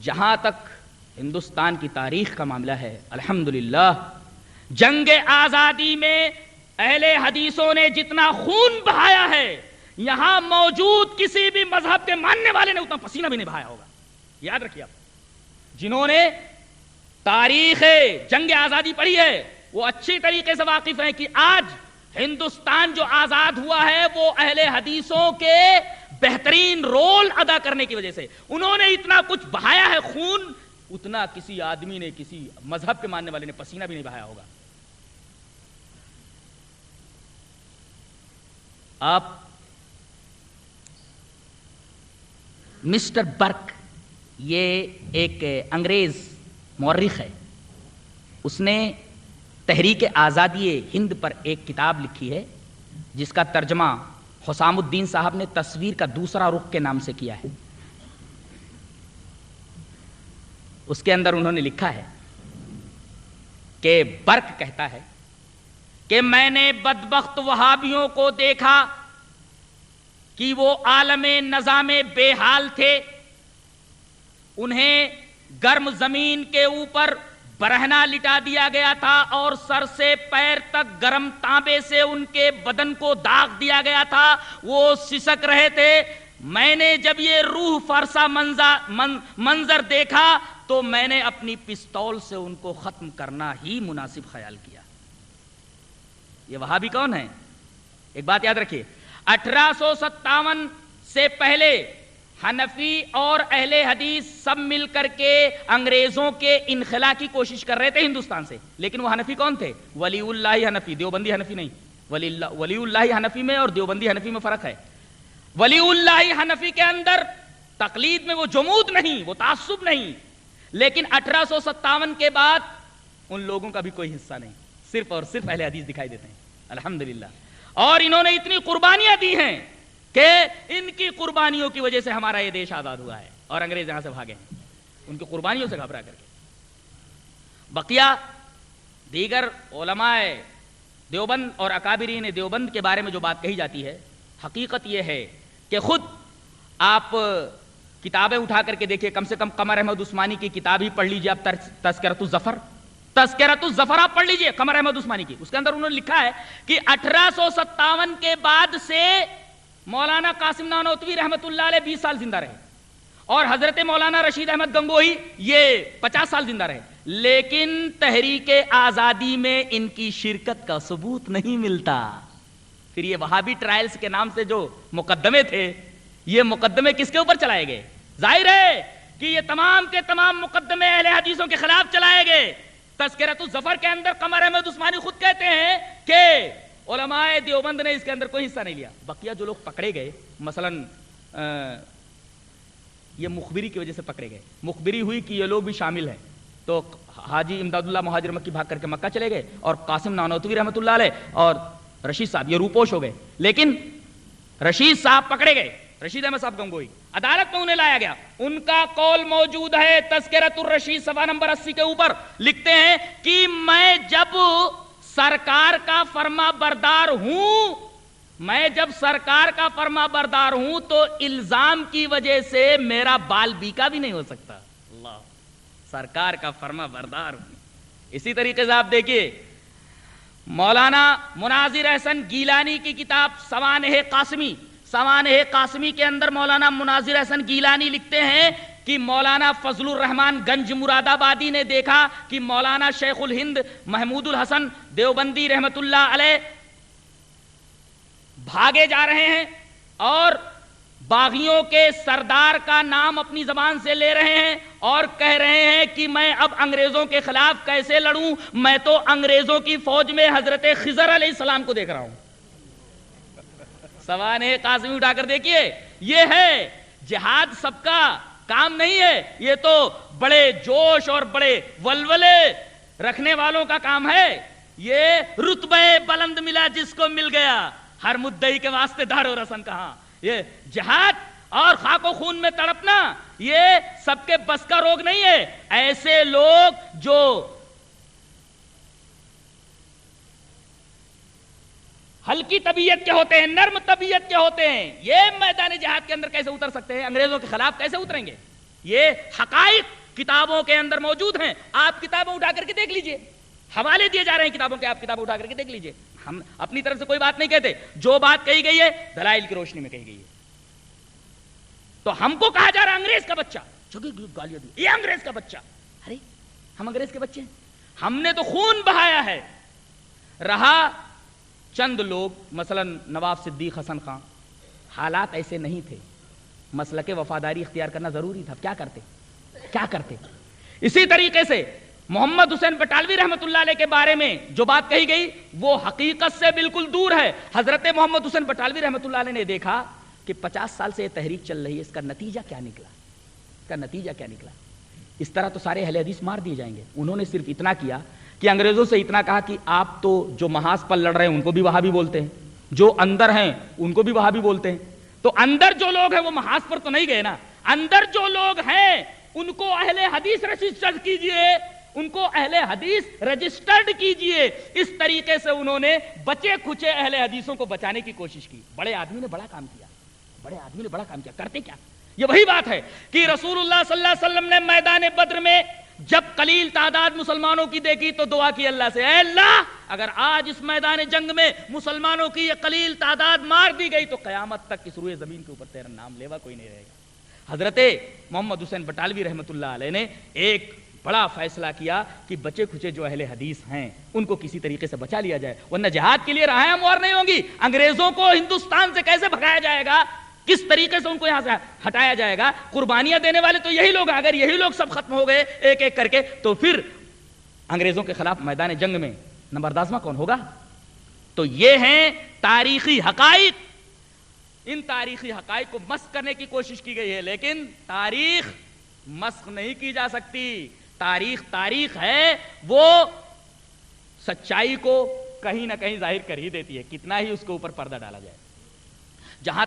جہاں تک ہندوستان کی تاریخ کا معاملہ ہے، الحمدللہ جنگ آزادی میں اہل حدیثوں نے جتنا خون بہایا ہے، یہاں موجود کسی بھی مذہب کے ماننے والے نے اتنا پسینہ بھی نہیں بہایا ہوگا. یاد رکھیے آپ، جنہوں نے تاریخ جنگ آزادی پڑھی ہے وہ اچھی طریقے سے واقف ہیں کہ آج ہندوستان جو آزاد ہوا ہے وہ اہل حدیثوں کے بہترین رول ادا کرنے کی وجہ سے. انہوں نے اتنا کچھ بہایا ہے خون، اتنا کسی آدمی نے، کسی مذہب کے ماننے والے نے پسینہ بھی نہیں بہایا ہوگا. آپ مسٹر برک، یہ ایک انگریز مورخ ہے، اس نے تحریک آزادی ہند پر ایک کتاب لکھی ہے جس کا ترجمہ حسام الدین صاحب نے تصویر کا دوسرا رخ کے نام سے کیا ہے. اس کے اندر انہوں نے لکھا ہے کہ برک کہتا ہے کہ میں نے بدبخت وہابیوں کو دیکھا کہ وہ عالم نظام بے حال تھے، انہیں گرم زمین کے اوپر برہنہ لٹا دیا گیا تھا اور سر سے پیر تک گرم تانبے سے ان کے بدن کو داغ دیا گیا تھا، وہ سسک رہے تھے. میں نے جب یہ روح فرسا منظر دیکھا تو میں نے اپنی پستول سے ان کو ختم کرنا ہی مناسب خیال کیا. یہ وہابی کون ہے؟ ایک بات یاد رکھیے، 1857 سے پہلے حنفی اور اہل حدیث سب مل کر کے انگریزوں کے انخلا کی کوشش کر رہے تھے ہندوستان سے. لیکن وہ حنفی کون تھے؟ ولی اللہ حنفی، دیوبندی حنفی نہیں. ولی اللہ حنفی میں اور دیوبندی حنفی میں فرق ہے. ولی اللہ حنفی کے اندر تقلید میں وہ جمود نہیں، وہ تعصب نہیں. لیکن 1857 کے بعد ان لوگوں کا بھی کوئی حصہ نہیں، صرف اور صرف اہل حدیث دکھائی دیتے ہیں الحمدللہ. اور انہوں نے اتنی قربانیاں دی ہیں کہ ان کی قربانیوں کی وجہ سے ہمارا یہ دیش آزاد ہوا ہے اور انگریز یہاں سے بھاگے ہیں ان کی قربانیوں سے گھبرا کر کے. بقیہ دیگر علماء دیوبند اور اکابرین دیوبند کے بارے میں جو بات کہی جاتی ہے، حقیقت یہ ہے کہ خود آپ کتابیں اٹھا کر کے دیکھیے، کم سے کم قمر احمد عثمانی کی کتاب ہی پڑھ لیجیے آپ، تذکرۃ الظفر. تذکرۃ الظفر آپ پڑھ لیجئے قمر احمد عثمانی کی. اس کے اندر انہوں نے لکھا ہے کہ 1857 کے بعد سے مولانا قاسم نانوتوی رحمت اللہ علیہ 20 سال زندہ رہے اور حضرت مولانا رشید احمد گنگوہی یہ 50 سال زندہ رہے، لیکن تحریک آزادی میں ان کی شرکت کا ثبوت نہیں ملتا. پھر یہ وہابی ٹرائلز کے نام سے جو مقدمے تھے، یہ مقدمے کس کے اوپر چلائے گئے؟ ظاہر ہے کہ یہ تمام کے تمام مقدمے اہل حدیثوں کے خلاف چلائے گئے. تذکرۃ الظفر کے اندر قمر احمد عثمانی خود کہتے ہیں کہ علماء دیوبند نے اس کے اندر کوئی حصہ نہیں لیا. بقیہ جو لوگ پکڑے گئے، مثلا یہ مخبری کی وجہ سے پکڑے گئے، مخبری ہوئی کہ یہ لوگ بھی شامل ہیں، تو حاجی امداد اللہ مہاجر مکی بھاگ کر کے مکہ چلے گئے اور قاسم نانوتوی رحمۃ اللہ علیہ اور رشید صاحب یہ روپوش ہو گئے. لیکن رشید صاحب پکڑے گئے، رشید احمد صاحب گنگوئی، عدالت میں انہیں لایا گیا. ان کا قول موجود ہے تذکرۃ الرشید صفحہ نمبر 80 کے اوپر، لکھتے ہیں کہ میں جب سرکار کا فرما بردار ہوں تو الزام کی وجہ سے میرا بال بیکا بھی نہیں ہو سکتا. اللہ، سرکار کا فرما بردار ہوں. اسی طریقے سے آپ دیکھیے مولانا مناظر احسن گیلانی کی کتاب سوانح قاسمی کے اندر مولانا مناظر احسن گیلانی لکھتے ہیں کہ مولانا فضل الرحمان گنج مراد آبادی نے دیکھا کہ مولانا شیخ الہند محمود الحسن دیوبندی رحمت اللہ علیہ بھاگے جا رہے ہیں اور باغیوں کے سردار کا نام اپنی زبان سے لے رہے ہیں اور کہہ رہے ہیں کہ میں اب انگریزوں کے خلاف کیسے لڑوں، میں تو انگریزوں کی فوج میں حضرت خضر علیہ السلام کو دیکھ رہا ہوں. سوانح قاسمی اٹھا کر دیکھیے، یہ ہے جہاد سب کا کام نہیں ہے، یہ تو بڑے جوش اور بڑے ولولے رکھنے والوں کا کام ہے. یہ رتبہ بلند ملا جس کو مل گیا، ہر مدعی کے واسطے دار و رسن کہاں. یہ جہاد اور خاک و خون میں تڑپنا یہ سب کے بس کا روگ نہیں ہے. ایسے لوگ جو ہلکی طبیعت کے ہوتے ہیں، نرم طبیعت کے ہوتے ہیں، یہ میدان جہاد کے اندر کیسے اتر سکتے ہیں؟ انگریزوں کے خلاف کیسے اتریں گے؟ یہ حقائق کتابوں کے اندر موجود ہیں. آپ کتابیں اٹھا کر کے دیکھ لیجئے, حوالے دیے جا رہے ہیں کتابوں کے, آپ کتاب اٹھا کر کے دیکھ لیجئے. ہم اپنی طرف سے کوئی بات نہیں کہتے, جو بات کہی گئی ہے دلائل کی روشنی میں کہی گئی ہے. تو ہم کو کہا جا رہا انگریز کا بچہ, گالیاں دی, یہ انگریز کا بچہ. ارے ہم انگریز کے بچے ہیں؟ ہم نے تو خون بہایا ہے. رہا چند لوگ, مثلا نواب صدیق حسن خان, حالات ایسے نہیں تھے, مسلک وفاداری اختیار کرنا ضروری تھا, کیا کرتے. اسی طریقے سے محمد حسین بٹالوی رحمۃ اللہ علیہ کے بارے میں جو بات کہی گئی وہ حقیقت سے بالکل دور ہے. حضرت محمد حسین بٹالوی رحمۃ اللہ علیہ نے دیکھا کہ 50 سال سے یہ تحریک چل رہی ہے, اس کا نتیجہ کیا نکلا. اس طرح تو سارے اہل حدیث مار دیے جائیں گے. انہوں نے صرف اتنا کیا کہ انگریزوں سے اتنا کہا کہ آپ تو جو محاذ پر لڑ رہے ہیں ان کو بھی وہابی بولتے ہیں, جو اندر ہیں ان کو بھی وہابی بولتے ہیں. تو اندر جو لوگ ہیں وہ محاذ پر تو نہیں گئے نا, اندر جو لوگ ہیں ان کو اہل حدیث رجسٹرڈ کیجئے, ان کو اہل حدیث رجسٹرڈ کیجئے. اس طریقے سے انہوں نے بچے کھچے اہل حدیثوں کو بچانے کی کوشش کی. بڑے آدمی نے بڑا کام کیا. کرتے کیا؟ یہ وہی بات ہے کہ رسول اللہ صلی اللہ علیہ وسلم نے میدان بدر میں جب قلیل تعداد مسلمانوں کی دیکھی تو دعا کی اللہ سے, اے اللہ اگر آج اس میدان جنگ میں مسلمانوں کی یہ قلیل تعداد مار دی گئی تو قیامت تک اس روئے زمین کے اوپر تیرا نام لیوا کوئی نہیں رہے گا. حضرت محمد حسین بٹالوی رحمۃ اللہ علیہ نے ایک بڑا فیصلہ کیا کہ بچے کھچے جو اہل حدیث ہیں ان کو کسی طریقے سے بچا لیا جائے, ورنہ جہاد کے لیے راہیں ہموار نہیں ہوں گی. انگریزوں کو ہندوستان سے کیسے بھگایا جائے گا, کس طریقے سے ان کو یہاں سے ہٹایا جائے گا. قربانیاں دینے والے تو یہی لوگ ہیں. اگر یہی لوگ سب ختم ہو گئے ایک ایک کر کے تو پھر انگریزوں کے خلاف میدان جنگ میں نبردازمہ کون ہوگا؟ تو یہ ہیں تاریخی حقائق. ان تاریخی حقائق کو مسخ کرنے کی کوشش کی گئی ہے, لیکن تاریخ مسخ نہیں کی جا سکتی. تاریخ ہے, وہ سچائی کو کہیں نہ کہیں ظاہر کر ہی دیتی ہے, کتنا ہی اس کے اوپر پردہ ڈالا جائے. جہاں